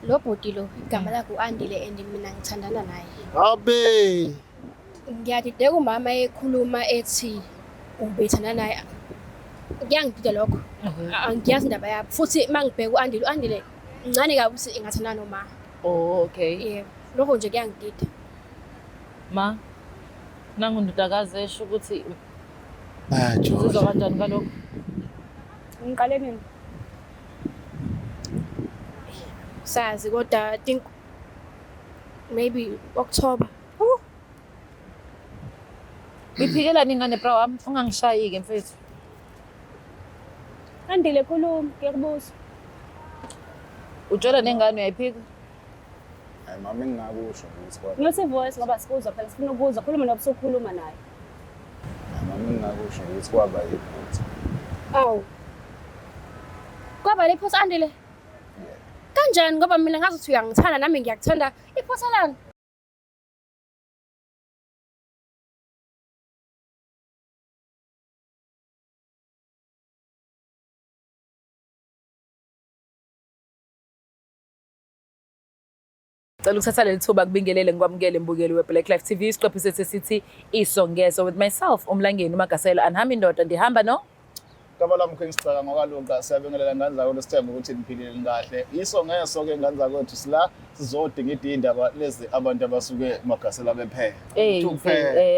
Lo bhuti lo igama lakhe uAndile and mina ngithandana naye. Abe. Ngiyadideka umama ekhuluma ethi ubethana naye. Kuyangidida lokho. Angiyazi indaba yakhe. Futhi mangibheka uAndile ncane kabi ukuthi engathandana noma. Oh, okay. Yebo. Lokho nje kuyangidida. Ma, nangu ndudakazi esho ukuthi Josh. uzizwa kanjani ngalokho? Ngiqale nini? Sazi kodwa I think maybe October. Iphikela ningane bra wami, ungangishayi-ke mfethu. Andile khuluma, ngiyakubuza. Utshela nengane uyayiphika? Hayi mama engingakusho ukuthi kodwa. Ngilose voice ngoba sikuzwa phela sifuna ukuzwa khuluma nobusukhuluma naye. Mama engingakusho ukuthi kwaba yiphutha. Awu. Kwaba liphutha Andile? Kanjani ngoba mina ngazi ukuthi uyangithanda nami ngiyakuthanda. Iphutha lani? Cela ukuthatha leli thuba kubingelele ngikwamukele imbukeli weBlack Life TV isiqephu sethu sithi isongezo with myself uMlangeni uMagasela anihamba indoda ndihamba no Kaba lami Kingsicaka ngokalunga siyabingelela ngane zakho lesithemba ukuthi niphilile kahle. Isongezo ke ngane zakwethu sila sizodinga indaba lezi abantu abasuke Magasela bephe.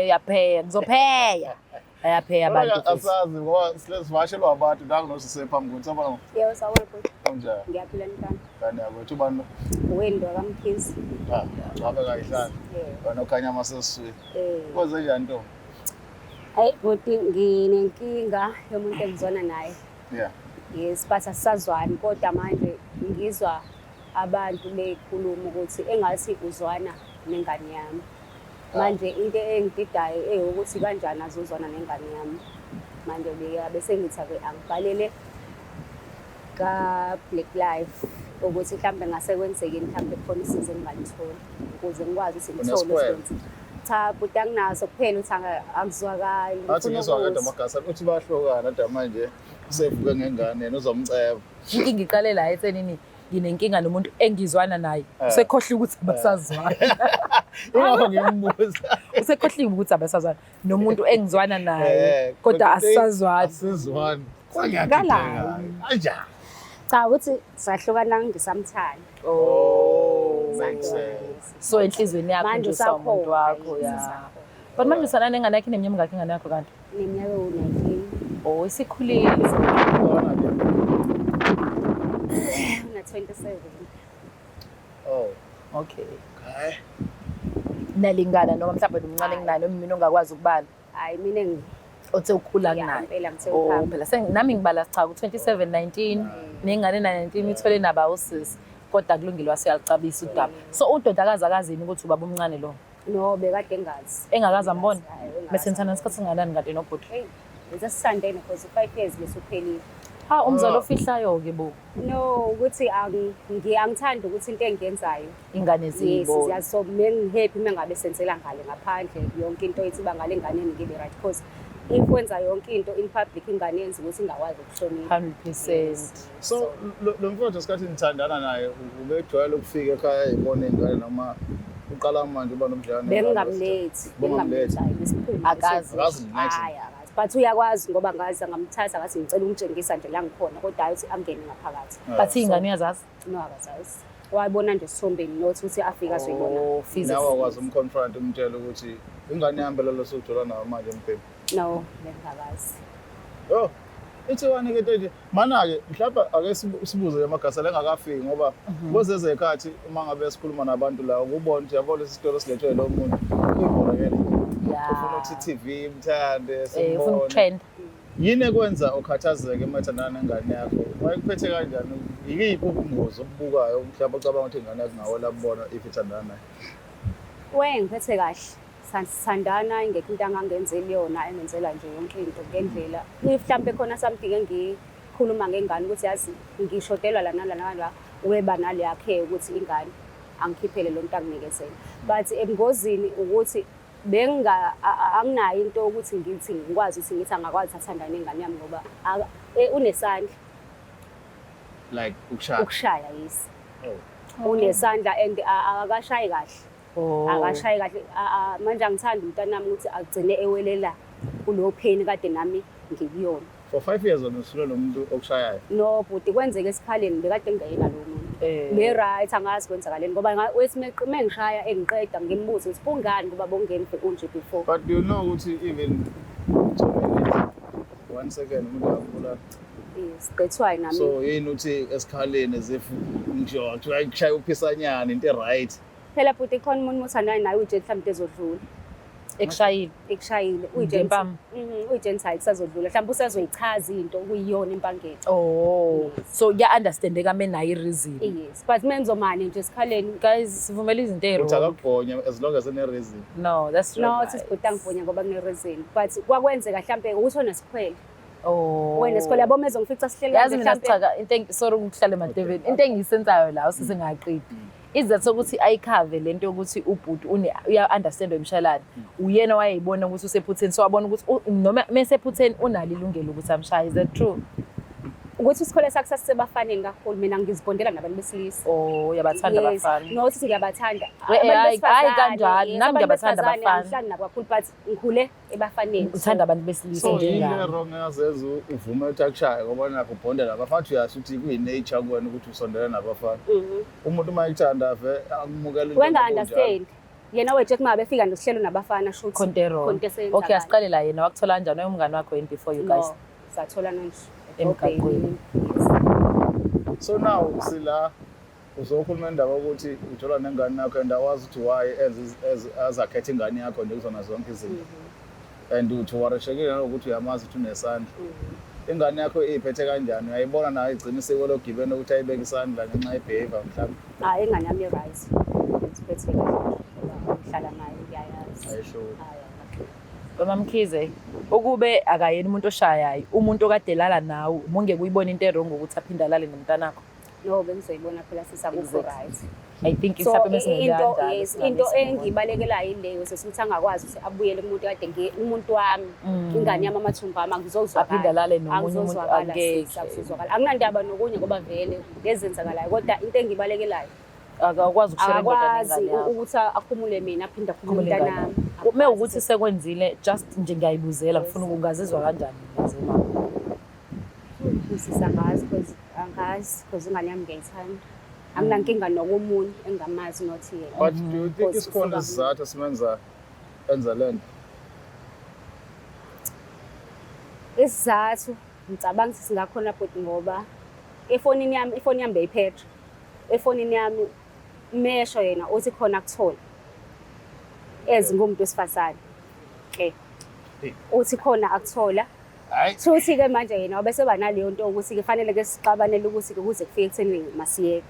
yapheya ngizopheya ayapheya abantu asazi ngoba silesivashelwa abantu nanginosise phambi kuthi abana Yebo sawona bhuti. kanjani Ngiyaphila njani? kanti yakwethu bani Wendo kaMkhizi. ngabe kayihlala wena okhanya amasesizwe koze njani nto Hayi bhuti nginenkinga yomuntu engizona naye. yeah Yes, but asisazwani kodwa manje ngizwa abantu bekhuluma ukuthi engathi uzwana nengane yami. Manje into engididayo ukuthi kanjani azozwana nengane yami. Manje bese ngithi ake angibhalele ka Black Life ukuthi mhlambe ngase kwenzekeni mhlambe khona isizo engalitholi ukuze ngikwazi ukuthi ngithole usizo. Cha bhuti anginazo kuphela uthi akuzwakali. athi ngizwa kade Magasela uthi bahlokana kodwa manje usevuke ngengane yena uzomceba inkinga iqale la ethenini nginenkinga nomuntu engizwana naye usekhohliwe ukuthi abasazwana ingakho ngimbuza usekhohliwe ukuthi abasazwana nomuntu engizwana naye kodwa asizwani ngala kanjani Cha uthi sahlukana ngisamthanda. makes sense so enhlizweni yakho nje umuntu wakho ya but manje usana nengane yakhe neminyaka ngakhe ingane yakho kanti Neminyaka u-19. oh isikhulile Una-27. oh okay okay nalingana noma mhlawumbe nomncane kunayo noma mina ongakwazi ukubala Hayi mina othe ukukhula kunayo ngempela ngithe oh ukuhamba. phela nami ngibala cha ku27 19 nengane 19 ithole naba usisi kodwa kulungile wasiyacabisa udaba so udodakazi akazini ukuthi ubaba umncane lo No bekade ngazi. engakazi ambona mesenzana isikhathi singanani kade nobhuti Hey, besasisandene because 5 years lesuphelile. ha umzalo ofihlayo ke bo No ukuthi angithandi ukuthi into engiyenzayo ingane yes zibo siyaso mengihappy mengabe senzela ngale ngaphandle yonke into ethi bangale enganeni ngibe right because if wenza yonke into in public ingane yenza ukuthi ingakwazi ukuhlonipha 100% so lo mfowethu esikhathi nithandana naye ubejwayele ukufika ekhaya ibone ingane noma uqala manje uba nomdlalo bengamlethi akazi but uyakwazi ngoba ngazi ngamthatha ngathi ngicela umtshengisa nje la ngikhona kodwa hayi ukuthi angene ngaphakathi but ingane yazazi no akazazi wayibona nje sithombeni nothi uthi afika soyibona oh physics nawe akwazi umconfront umtshela ukuthi ingane yami phela losujola nayo manje empembu no bengakazi oh ithi wani ke nje mana ke mhlawumbe ake sibuze Magasela engakafiki ngoba bozeze ekhathi uma ngabe sikhuluma nabantu la ukubona ukuthi yabo lesi sitolo silethwe lo muntu uyibona ke ufuna ukuthi TV imthande ufuna ukutrend yini ekwenza ukhathazeke emathandana nengane yakho wayekuphethe kanjani yikuphi ubungozi obubukayo mhlawumbe ucabanga ukuthi ingane yakho ngawela kubona if ithandana naye ngiphethe kahle sithandana ingekho into angangenzeli yona engenzela nje yonke into ngendlela mhlawumbe khona something engikhuluma ngengane ukuthi yazi ngishodelwa lana lana weba nale yakhe ukuthi ingane angikhiphele lo muntu anginikezela but ebungozini ukuthi anginayo into ukuthi ngithi ngikwazi ukuthi ngithi angakwazi athandana nengane yami ngoba unesandla like ukushaya yes unesandla and akashayi kahle. Oh. Akashayi kahle. Manje angithandi umntanami ukuthi agcine ewelela kulo pain kade nami ngikuyona. For 5 years wena usulwe nomuntu okushayayo. No bhuti kwenzeke esikhaleni bekade ngingayena lo muntu. Be right angazi kwenzakaleni ngoba wethi mengishaya engiqeda ngimbuza ukuthi kungani kuba bongeni unje before. But do you know ukuthi even 1 second umuntu akula. Yes, that's why nami. So yini uthi esikhaleni as if ngisho kushaya uphisanyana into right. Phela bhuti khona umuntu othandana naye uje mhlawumbe ezodlula. Ekushayile uyigentle kusazodlula mhlawumbe usazoyichaza into kuyiyona impangela. Oh, so understandeka menayo reason. Yes, but menzomani nje esikhaleni guys sivumela izinto eziro. Uthakabhonya as long as ene reason. No, that's no, sisibhuta ngibhonya ngoba kune reason. But kwakwenzeka mhlawumbe ukuthi onesikhwele. Oh. Wena esikhwele yabo mezongifika sihlele yazi mina sichaza into sorry ukuhlala emadeveni. Into engiyisenzayo la usisengaqedi. Izathu sokuthi ayikhave lento yokuthi ubhuti uya understand emshalani uyena wayeyibona ukuthi usephutheni so wabona ukuthi noma mesephutheni unalo ilungelo ukuthi amshaye. Is that true? Ukuthi isikhole sakhe sasisebafaneni kakhulu mina ngizibondela nabantu besilisa. Oh uyabathanda abafana. No uthi ngiyabathanda. Hayi kanjani nami ngiyabathanda abafana. Ngihlala nabo kakhulu but ngikhule ebafaneni. Uthanda abantu besilisa njengami. So wrong yazenza uvume ukuthi akushaya ngoba nakho ubondela abafana uyasho ukuthi kuyi-nature kuwena ukuthi usondela nabafana. Umuntu uma ethanda ave akumukela into. Wenga understand. Yena wethu kuma befika nesihlelo nabafana shoot. Contero. Okay asiqale la yena wakuthola kanjani umngani wakho yini before you guys? Sathola nje. Emgaqweni. So now sila uzokhuluma indaba ukuthi uthola nengane yakho and awazi ukuthi why azakhetha ingane yakho nje kuzona zonke izinto. And uthi wareshekile ukuthi uyamazi ukuthi unesandla. Ingane yakho iphethe kanjani? Uyayibona nayo igcina isekologibeni ukuthi ayibeke isandla ngenxa yebehavior mhlawumbe. Hayi ingane yami right. Iphethe kahle. Ngihlala nayo uyayazi. Ayisho. Mama Mkhize ukube akayena umuntu oshayayo umuntu okadelala nawe munge kuyibona into errong ukuthi aphinda alale nomntanakho. No bengizoyibona phela sisakukho right. I think isaphe mesingenzanga. Into engibalekelayo ileyo sesithi angakwazi ukuthi abuyele kumuntu kade umuntu wami ingane yami amathumba ami ngizozwa aphinda alale nomunye umuntu angeke. Akunandaba nokunye ngoba vele ngezenzakalayo kodwa into engibalekelayo akakwazi ukushare ngane yakho ukuthi akhumule mina aphinde akhumule umntanami. Kume ukuthi sekwenzile just nje ngiyayibuzela ngifuna ukungazizwa kanjani ngizema. Sisangazi because ingane yami ngiyayithanda. Anginankinga nokomunye engamazi not yena. But do you think isikhona isizathu simenza enza lento? Isizathu ngicabanga ukuthi singakhona futhi ngoba ifoni yami beyiphethe. Efonini yami mesho yena uthi khona kuthola. Ezi ngumuntu wesifazane. Okay. Uthi khona akuthola. Hayi. Futhi ke manje yena obese banaleyo nto ukuthi ke fanele ke sixabanele ukuthi ke kuze kufike ekutheni masiyeke.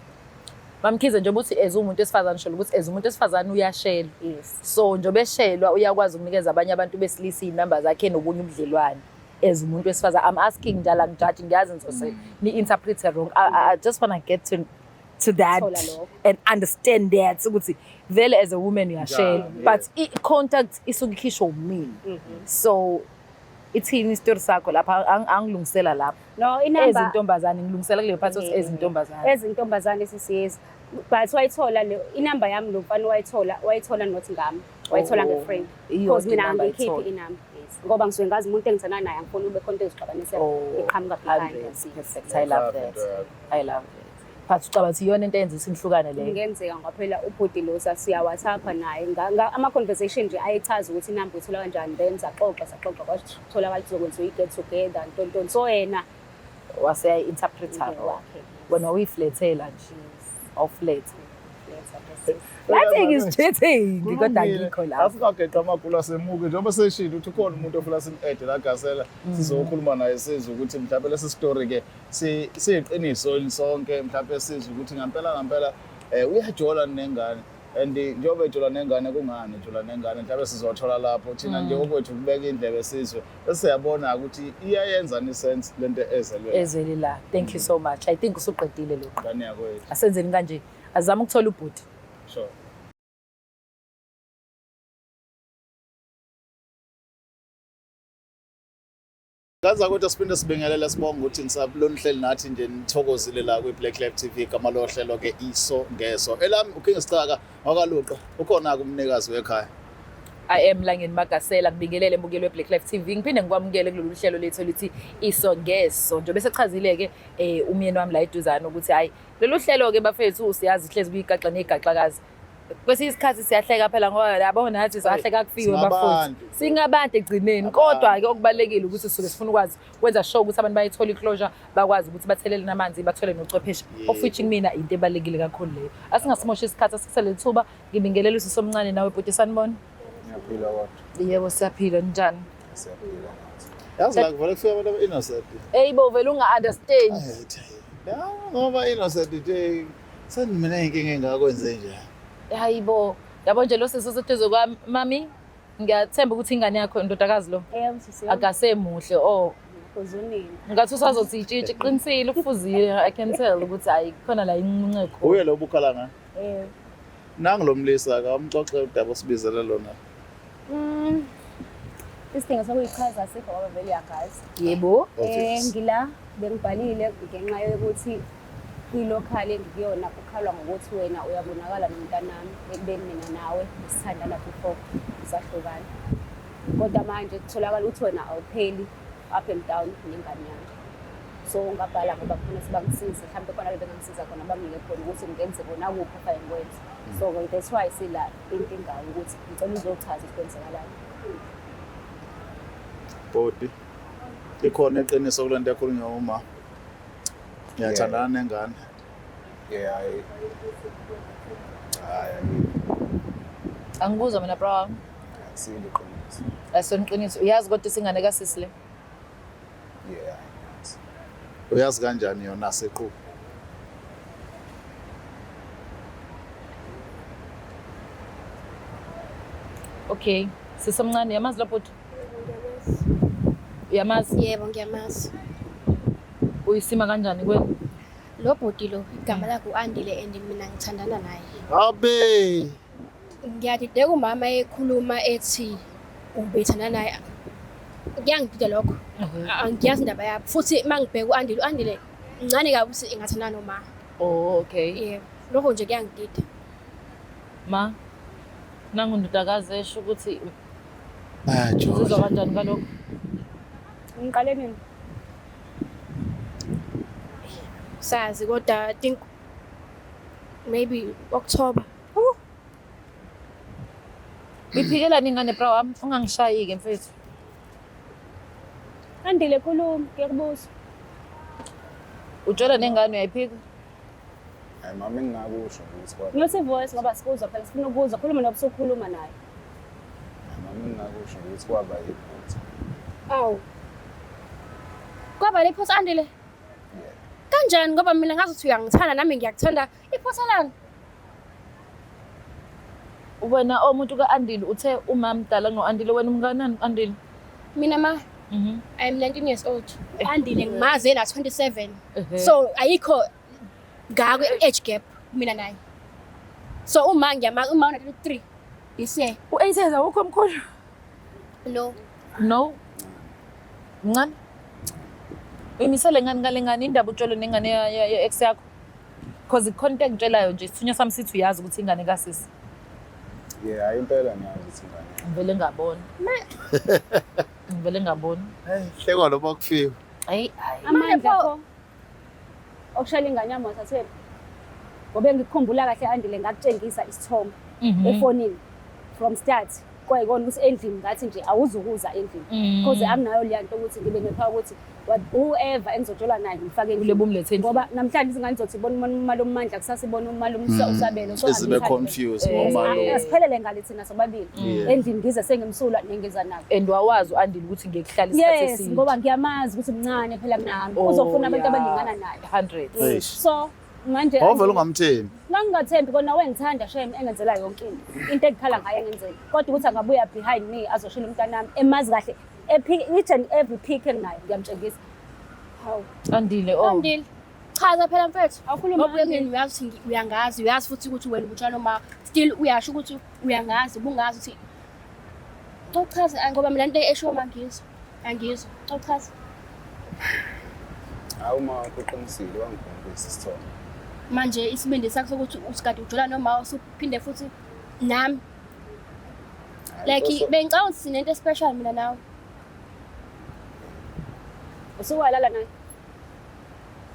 Mamkhize nje ukuthi umuntu wesifazane shela ukuthi umuntu wesifazane uyashela. Yes. So njobe eshelwa uyakwazi ukunikeza abanye abantu besilisa inamba zakhe nobunye ubudlelwane. Umuntu wesifazane I'm asking njalo ngijudge ngiyazi ngizose ni interpret wrong. I just want to get to that and understand that ukuthi vele as a woman uyashela but contact isukukhishwa umini. So ithini story sakho lapha angilungisela lapha. No inamba ezintombazane ngilungisela kule part ezintombazane. Ezintombazane sisiyeza but wayithola le inamba yami lo mfana wayithola not ngami wayithola ngefriend because mina angikhiphi inamba. Ngoba ngisuke ngazi umuntu engithana naye angifuni ube contact ezixabanisa iqhamuka behind. Perfect. I love that. I love it. But ucabathi iyona into eyenza isihlukane leyo. Ngenzeka ngaphela ubhuti lo sasiya WhatsApp naye ama conversation nje ayichaza ukuthi inamba ithola kanjani then saxoxa kwathola ukuthi zokwenza i-get together ntonto so yena wase interpreter wakhe wena uyiflethela nje awuflet. That thing is cheating kodwa ngikho la. Asikageqa amagulu asemuke njengoba seshilo ukuthi ukhona umuntu ofuna sim-add la gasela sizokhuluma naye sizwe ukuthi mhlawumbe lesi story ke siyiqiniso sonke mhlawumbe sizwe ukuthi ngempela uyajola nengane and njengoba ejola nengane kungani ejola nengane mhlawumbe sizothola lapho thina nje okwethu kubeka indlebe sizwe bese yabona ukuthi iyayenza nisense lento ezeli la. Thank you so much. I think usuqedile lokho. Ngane yakho wethu. Asenzeni kanje azama ukuthola ubhuti. Sure. Kanza kodwa siphinde sibingelele sibonga ukuthi nisablonihleli nathi nje nithokozile la kwi-Black Lab TV igama lohlelo ke iso ngeso. Elami uKing Sicaka wakaluqa ukhona kumnikazi wekhaya. I am Langeni Magasela kubingelele mbukelo weBlack Life TV. Ngiphinde ngikwamukele kulolu hlelo lethu lithi iso ngeso. Nje bese chazile ke umyeni wami la eduzana ukuthi hayi lolu hlelo ke bafethu siyazi hlezi kuyigaxa negaxakazi. Kwesinye isikhathi siyahleka phela ngoba yabona nathi siyahleka kufiwe bafethu. Singabantu egcineni kodwa ke okubalekile ukuthi sisuke sifuna ukwazi kwenza show ukuthi abantu bayithola iclosure bakwazi ukuthi bathelele namanzi bathole nochwepheshe of which mina into ebalekile kakhulu leyo. Asingasimosha isikhathi asikusele ithuba ngibingelele usisomncane nawe bhuti sanibona. Ngiyaphila kodwa. Yebo siyaphila njani? Siyaphila. Yazi la kuvela kufika abantu innocent. Hey bo vele unga-understand. Ya ngoba innocent nje senimene inkinga engakwenze nje. Hayibo yabo nje lo sesizothuzo kwami mami ngiyathemba ukuthi ingane yakho ndodakazi lo Sisi. akasemuhle Uzunini. ngathi usazothi itshitshi qinisile ufuzile I can tell ukuthi hayi khona la inqunqe khona. Uye lo bukhala nga. Nangi lo mlisa ka umxoxe udaba osibizele lona. Isidingo sokuyichaza asikho ngoba vele uyagazi. Yebo Ngila bengibhalile ngenxa yokuthi kwi-local engikuyona ukhalwa ngokuthi wena uyabonakala nomntanami ekubeni mina nawe sithandana before sahlukana. Kodwa manje kutholakala ukuthi wena awupheli up and down nengane yami. So ngabhala ngoba khona sibangisiza mhlawumbe khona bengangisiza khona bangike khona ukuthi ngenze bona kuphi afa ngikwenze. So that's why sila inkinga ukuthi ngicela uzochaza ukwenzakalani. Bodi. Ikhona eqiniso kulento ekhulunywa uma. Ngiyathandana nengane. Yeah, angikuzwa mina bro siliqiniso. asoniqiniso uyazi kodwa singane kasisile Yeah. Uyazi kanjani yona seqhu? okay sisemncane yamazi lo bhuti uyamazi Yebo ngiyamazi. uyisima kanjani kwenu Lo bhodi lo igama lakhe uAndile and mina ngithandana naye. Abe. Ngiyadideka umama ekhuluma ethi ubethana naye. Kuyangidida lokho. Angiyazi indaba yabo. Futhi mangibheka uAndile ncane kabi ukuthi engathandana noma. oh okay Yebo. Lokho nje kuyangidida. ma nangu ndodakazi esho ukuthi George. uzizwa kanjani kalokho Ngiqale nini? Sazi kodwa I think maybe October. Iphikela ningane bro wami ungangishayi ke mfethu Andile khuluma ngiyakubuza. utshola nengane uyayiphika Hayi mama engingakusho ukuthi kwa Ngilose voice ngoba sikuzwa phela sifuna ukuzwa khuluma nobusukhuluma naye. mama engingakusho ukuthi kwaba yiphutha. Aw. Kwaba lephosa Andile? Yeah. Kanjani ngoba mina ngazi ukuthi uyangithanda nami ngiyakuthanda. Iphosa lana. wena umuntu kaAndile uthe uma mdala noAndile wena umnganani uAndile Mina ma I am 19 years old. Andile ngimaze na 27. So ayikho ngako age gap mina naye. So uma ngiyama uma una 23 ise u-8 ukho mkhulu no no ngani imisele ngani ngalengane indaba utsholo nengane ya ex yakho because icontact ngitshelayo nje sithunya sami sithi uyazi ukuthi ingane kasisi Yeah, impela ngiyazi ukuthi ngane. ngivele ngabona ngivele ngabona Hlekwa lo bakufika. hayi Amandla kho. Okushaya ingane yami wathathela. Ngobe ngikukhumbula kahle Andile ngakutshengisa isithombe efonini from start. Kwayikona ukuthi endlini ngathi nje awuzukuza endlini. Because anginayo leyanto ukuthi ngibe nepha ukuthi whoever engizotshola naye ngifake endlini. ulebe umlethe Ngoba namhlanje izingane zizothi ibona umali omandla kusasa ibona umali usabelo Ezibe confused ngoma lo. asiphelele ngale thina sobabili endlini ngize sengimsula nengeza nayo. and wawazi uAndile ukuthi ngiyekuhlala isikhathi Yes eside ngoba ngiyamazi ukuthi mncane phela nami Oh, uzofuna abantu yeah. abalingana naye. 100 Yes. So manje Awuvela ungamthembi. ngangingathembi kona wengithanda shame engenzela yonke into engikhala ngayo engenzela kodwa ukuthi angabuya behind me azoshila umntanami emazi kahle each and every pick enginayo ngiyamtshengisa. Hawu Andile oh Andile chaza phela mfethu awukhuluma ngoba yini uyazi ukuthi uyangazi uyazi futhi ukuthi wena ubutshana noma still uyasho ukuthi uyangazi ubungazi ukuthi Uchaza ngoba mina into esho mangizwa angizwa uchaza Hawu uma uqinisile wangikhombisa isithombe. Manje isibindi sakho sokuthi usikade ujola noma usuphinde futhi nami. Like bengicabanga ukuthi sinento special mina nawe. Usuwalala naye?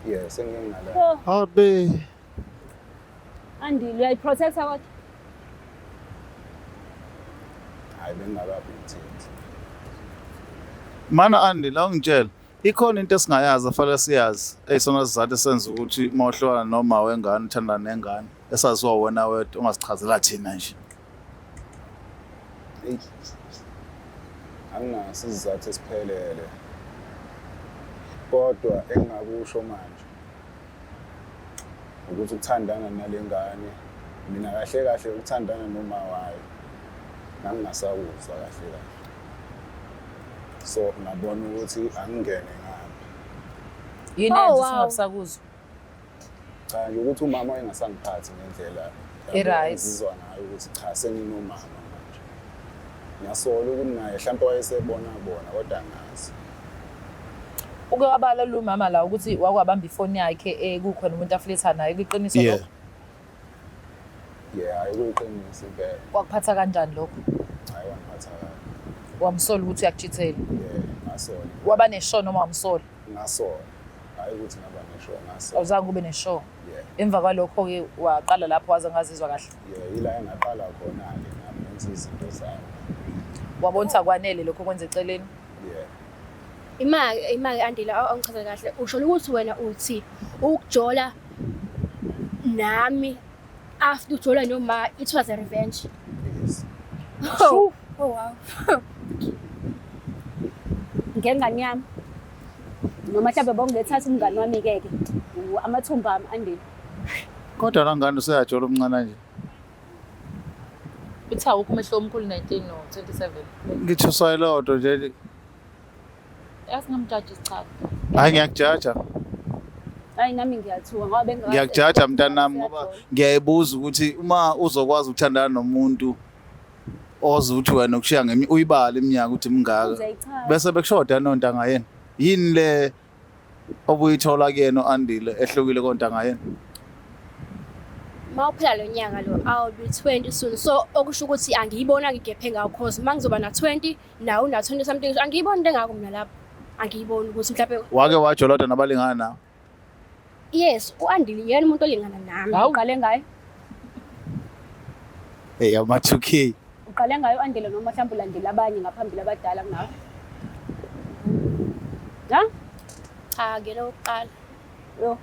Yeah, sengingala. Oh, Habe. Andile uyayiprotecta kodwa? Hayi bengakabi mthetho. Mana Andi la ungitshela. Ikhona into esingayazi afanele siyazi eyisona sizathu senza ukuthi mawuhlwana noma wengane uthandana nengane esaziwa wena wedwa ungasichazela thina nje. Anginaso isizathu esiphelele. Kodwa engingakusho manje ukuthi ukuthandana nalengane mina kahle kahle ukuthandana noma wayo nangingasakuzwa kahle kahle. So ngabona ukuthi angingene ngapha. Yini Oh, yenza wow. singakusakuzwa? Cha nje ukuthi umama engasangiphathi ngendlela E-right. ngizizwa ngayo ukuthi cha senginomama manje. Ngiyasola ukuthi naye mhlawumbe wayesebona kodwa ngazi. Uke wabala lo mama la ukuthi wakwabamba ifoni yakhe kukhona umuntu afletha naye kwiqiniso Yeah. lokho. Yeah, ayikuqinisa impela. Wakuphatha kanjani lokho? Hayi wangiphatha kabi. Wamsola ukuthi uyakuchithela. Yeah, ngasola. Waba neshow noma wamsola? Ngasola. Hayi ukuthi ngaba nesho ngasola. Awuzange ube neshow. Yeah. Emva kwalokho ke waqala lapho waze ngazizwa kahle. Yeah, ila engaqala khona ke ngamenza izinto zami. Wabonisa kwanele lokho kwenza eceleni. Yeah. Imake Andile angichazele kahle. Usho ukuthi wena uthi ukujola nami after ujola noma it was a revenge. Yes. Oh wow. Ngengane yami. Noma mhlawumbe bongethatha umngane wami ke amathumba ami Andile. Kodwa la ngane useyajola omncane nje. Uthi awukho umehlo omkhulu 19 no 27. Ngithi usayilodwa nje. Asingamjaji isichaza. Hayi ngiyakujaja. Hayi nami ngiyathuka ngoba bengazi. Ngiyakujaja mntanami ngoba ngiyayibuza ukuthi uma uzokwazi ukuthandana nomuntu ozuthi wena ukushiya uyibala iminyaka ukuthi mingaka bese bekushoda nontanga yena. Yini le obuyithola kuyena uAndile ehlukile kontanga yena? Mawuphela lo nyaka lo I'll be 20 soon. So okusho ukuthi angiyibona ngigephe ngawo cause mangizoba na 20 nawe una 20 something angiyiboni into engako mina lapha. Angiyiboni ukuthi mhlawumbe Wake wajoloda nabalingana nawe. yes uAndile yena umuntu olingana nami. Uqale ngayo. Hey ama 2K. Uqale ngayo Andile noma mhlawumbe ulandela abanye ngaphambili abadala kunawe. Ha? Cha ngeke uqala. Yo.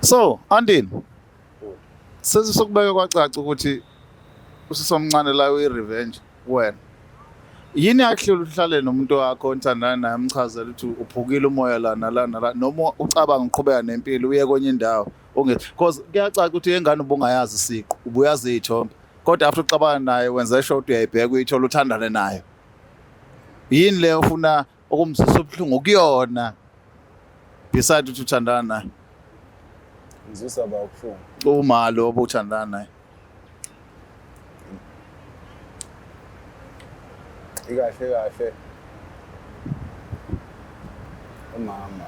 So Andile sesizokubeka kwacaca ukuthi usisomncane la uyi-revenge wena. Yini akuhlula uhlale nomuntu wakho onthandana naye umchazela ukuthi uphukile umoya lana noma ucabanga uqhubeka nempilo uye kwenye indawo because kuyacaca ukuthi engane ubungayazi isiqo ubuyazi izithombe kodwa after ucabana naye wenza short uyayibheka uyithola uthandane nayo. Yini le ufuna ukumzisa ubuhlungu kuyona beside ukuthi uthandana naye? Ngizisa ba ukufunga. Uma lo obuthandana naye. Ikahle umama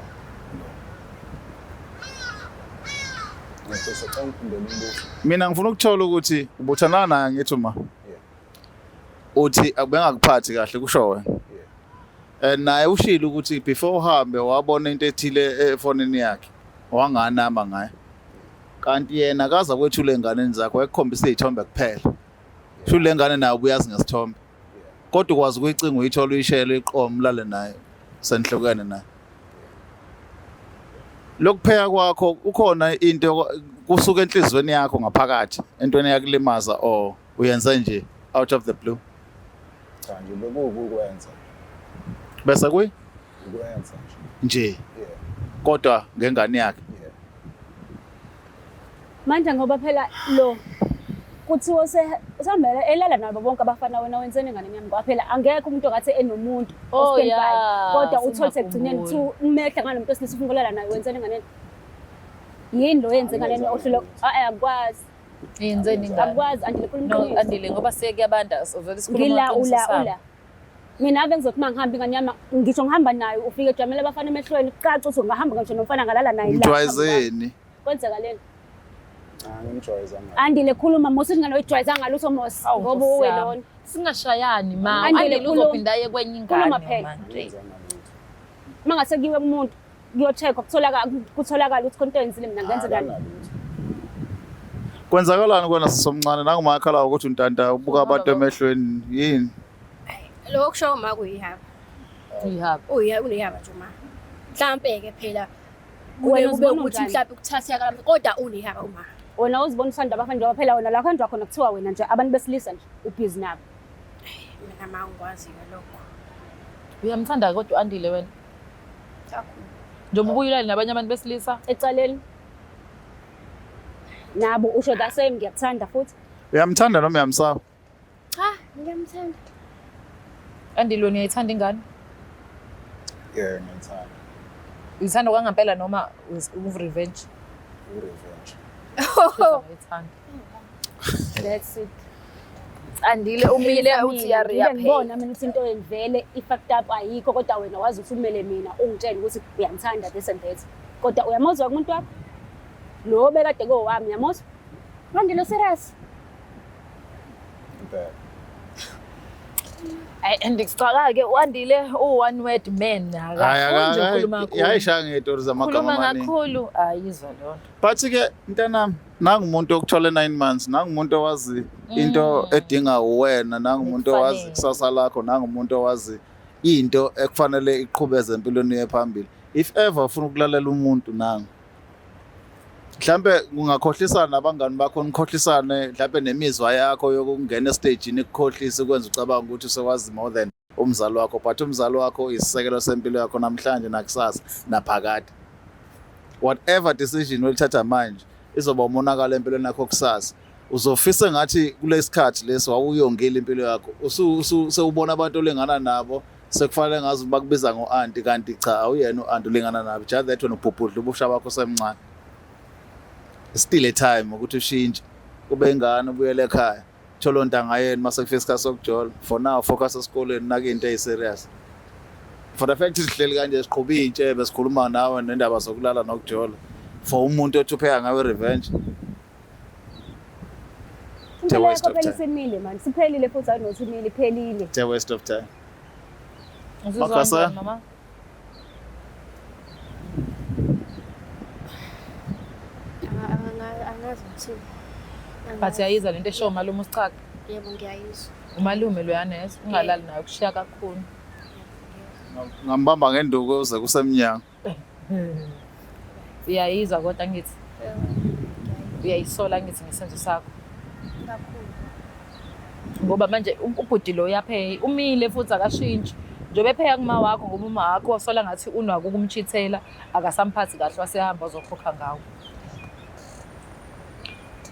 ngifisa ngikundela umbuso. Mina ngifuna ukuthola ukuthi ubuthandana naye ngithi uma uthi akubengakuphathi kahle kusho wena. Naye ushilo ukuthi before uhambe wabona into ethile efonini yakhe wanganama ngaye. Kanti yena akaza kwethula enganeni zakho ekukhombisa izithombe kuphela. Shule engane nayo ubuyazi ngesithombe. Kodwa ukwazi ukuyicinga uyithola uyishele iqomo lale naye senhlokene naye. Lokupheka kwakho ukhona into kusuka enhlizweni yakho ngaphakathi entweni yakulimaza or uyenza nje out of the blue. Cha nje bekukwenza. Bese Ukwenza nje. Yeah. Kodwa ngengane yakhe. Yeah. Manje ngoba phela lo kuthiwa usambele elala nabo bonke abafana wena wenzeni ngane yami ngoba phela angekho umuntu ongathi enomuntu yeah, kodwa uthola sekugcineni ukuthi umehla ngalo muntu esilisa ufuna ukulala naye wenzeni ngane yini lo yenze ngane ohlelo akwazi Yenzeni ngane? akwazi Andile No Andile ngoba siyeke abantu vele sikhuluma ula mina ave ngizothi uma ngihamba ingane yami ngisho ngihamba nayo ufike ejamele abafana emehlweni kucaca ukuthi ungahamba ngisho nomfana ngalala naye la Mjwayezeni. kwenzeka leni Ngimjwayeza Andile khuluma Mosi ngane oyijwayeza ngalutho Mosi Awu, ngoba Nkosi uwe yami. lona Singashayani ma. Andile Andile khuluma. uzophinda aye kwenye ingane. Khuluma phela. manje. mangase kiwe kumuntu kuyocheckwa kutholakala ukuthi konto yenzile mina ngenze kanjani Kwenzakalani kwena sisomncane nangumakhala ukuthi untanta ubuka abantu emehlweni yini? Lokho kusho uma kuyihaba. Uyihaba. Unehaba nje uma. Mhlambe ke phela Wena kube uzibona ukuthi unjani? mhlambe kuthatha kala kodwa unehaba uma. wena uzibona usanda abafana njengoba phela wena la khanjwa khona kuthiwa wena nje abantu besilisa nje ubhizi nabo Mina mangikwazi lokho. Uyamthanda kodwa Andile wena. Kakhulu. Njengoba ubuyilani nabanye abantu besilisa. ecaleni nabo usho the same ngiyakuthanda futhi Uyamthanda noma uyamsaba? Cha, ngiyamthanda. Andile wena uyayithanda ingane? Yeah, ngiyithanda. Uyithanda kwangampela noma uvu-revenge? Urevenge. Uyayithanda. that's it Andile umile uthi ngibona mina ukuthi into yendvele i-fact up ayikho kodwa wena wazi ukuthi umele mina ungitshela ukuthi uyamthanda this and that kodwa uyamuzwa umuntu wakho lo bekade kowami uyamuzwa Andile serious Impela. and ngicaka-ke uAndile u-one word man akakhulu ukhuluma kakhulu. Yayishaya ngezitori zamagama Khuluma amaningi. kakhulu ayizwa leyo nto. But ke mntanami nangumuntu okuthole 9 months, nangumuntu owazi into edinga uwena, nangumuntu owazi Ekufanele. kusasa lakho, nangumuntu owazi into ekufanele iqhubeze empilweni yephambili. If ever ufuna ukulalela umuntu nangu mhlambe kungakhohlisana nabangani bakho nikhohlisane mhlambe nemizwa yakho yokungena estageini ikukhohlisa ukwenza ucabanga ukuthi usewazi more than umzali wakho, but umzali wakho isisekelo sempilo yakho namhlanje nakusasa naphakade. Whatever decision olithatha manje izoba umonakalo empilweni yakho kusasa. Uzofisa ngathi kulesikhathi lesi wawuyongile impilo yakho usewubona abantu olengana nabo sekufanele ngazi bakubiza ngo-auntie kanti cha awuyena u-auntie olengana nabo, just that wena ubhubhudla ubusha bakho semncane. Still a time ukuthi ushintshe kube ingane ubuyele ekhaya tholo ntanga yena mase kufika isikhathi sokujola. For now focus esikoleni nake into eziserious. For the fact sihleli kanje siqhubha intshebe sikhuluma nawe nendaba zokulala nokujola for umuntu othupheka ngawe revenge. impilo waste yakho of phela time. isimile manje siphelile futhi ayinothi imile iphelile It's a waste of time. Uzizwa Makasa? kanjani mama? Angazi ukuthi. But yayizwa lento esho umalume usichaka. Yebo ngiyayizwa. Umalume loyaneza ungalali nayo kushiya kakhulu. Ngambamba ngenduku uze kusemnyango. Uyayizwa kodwa ngithi uyayisola ngithi ngesenzo sakho. Kakhulu. Ngoba manje ubhudi lo uyapheya umile futhi akashintshi. Njobe epheya kuma wakho ngoba uma wakho wasola ngathi unwako ukumchithela akasamphathi kahle wasehamba uzokhokha ngawo.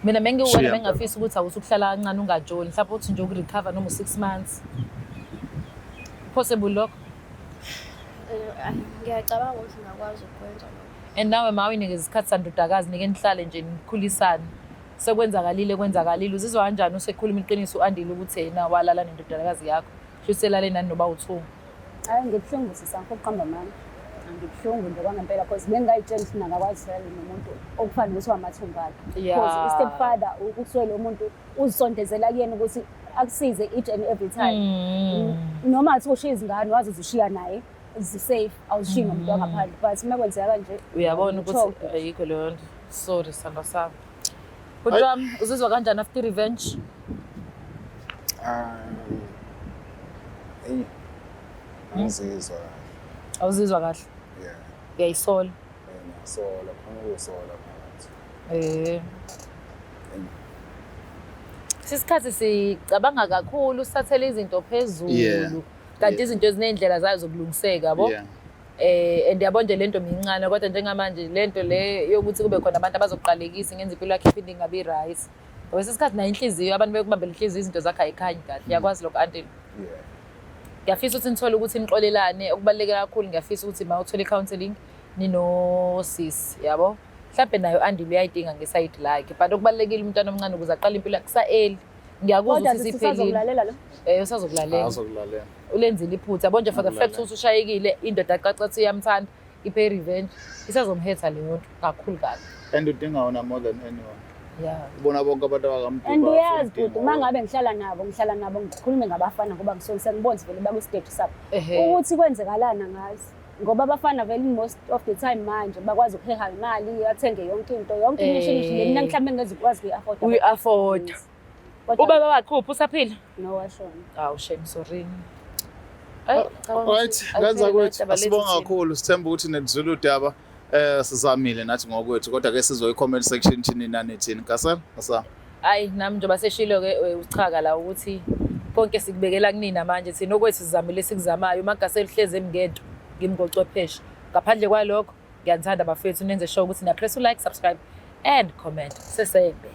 Mina mengiwena Shiya, bengafisa ukuthi awusukuhlala kancane ungajoli mhlawumbe uthi nje ukurecover noma 6 months. Possible lokho. Ngiyacabanga ukuthi ngakwazi ukwenza lokho. And nawe ma uyinikeza isikhathi sandodakazi nike nihlale nje nikhulisane. Sekwenzakalile uzizwa kanjani usekhuluma iqiniso uAndile ukuthi yena walala nendodakazi yakho. Hluselale nani noba uthunga. hayi ngibuhlungu sisangifo ukuqamba mami ngibuhlungu nje kwangempela because bengayitshela ukuthi ngakwazi nomuntu okufana ukuthi wamathumba akhe Yeah. because step father ukuswele umuntu uzisondezela kuyena ukuthi akusize each and every time noma athi ushiya izingane wazi uzishiya naye zi-safe awushiyi ngomuntu wangaphandle but uma kwenzeka kanje Uyabona ukuthi ayikho leyo nto. Sorry samba sami. Kodwa uzizwa kanjani after revenge? Ngizizwa. Awuzizwa kahle. Yeah. Uyayisola. Ngiyasola, khona ukusola phakathi. Sisikhathi sicabanga kakhulu sithathele izinto Yeah. phezulu. Kanti izinto ezinendlela zayo zokulungiseka yabo. Yeah. And yabo nje lento mincane kodwa njengamanje lento le yokuthi kube khona abantu abazoqalekisa ngenza impilo yakhe iphinde ingabi right. Ngoba sesikhathi nayo inhliziyo abantu bekubambela inhliziyo izinto zakhe ayikhanyi kahle. Uyakwazi lokho Andile. Yeah. Ngiyafisa ukuthi nithole ukuthi nixolelane okubaluleke kakhulu ngiyafisa ukuthi ma uthole counseling nino sis yabo. Mhlawumbe nayo Andile uyayidinga ngeside lakhe but okubalulekile umntwana omncane ukuze aqale impilo yakhe early ngiyakuzwa Kodwa ukuthi isiphelile. sisazokulalela lo. Usazokulalela. Azokulalela. Ulenzile iphutha yabo nje for the fact ukuthi ushayekile indoda qacathi iyamthanda ipay revenge isazomhetha leyo nto kakhulu kabi. And udinga wona more than anyone. Yeah. Ubona bonke abantu abakamduba. And uyazi futhi uma ngabe ngihlala nabo ngikhulume ngabafana ngoba ngisuke sengibona vele baku-stage sabo. Ukuthi kwenzekalana ngazi. Ngoba abafana vele most of the time manje bakwazi ukuheha imali athenge yonke into ngisho mina mhlawumbe ngezikwazi kuyi-afford. Uyi-afford. Ubaba wakhe uphi usaphila? No washona. Awu shame sorry. Right, ngaza kwethu asibonga kakhulu sithemba ukuthi nezulu daba sizamile nathi ngokwethu kodwa ke sizoyi comment section thini nani thini kasel Hayi nami njengoba seshilo ke uchaka la ukuthi konke sikubekela kunina manje thina okwethu sizamile sikuzamayo magase elihleze emngento ngimgochwepheshe ngaphandle kwalokho ngiyanthanda bafethu nenze show ukuthi na press like subscribe and comment sesembe.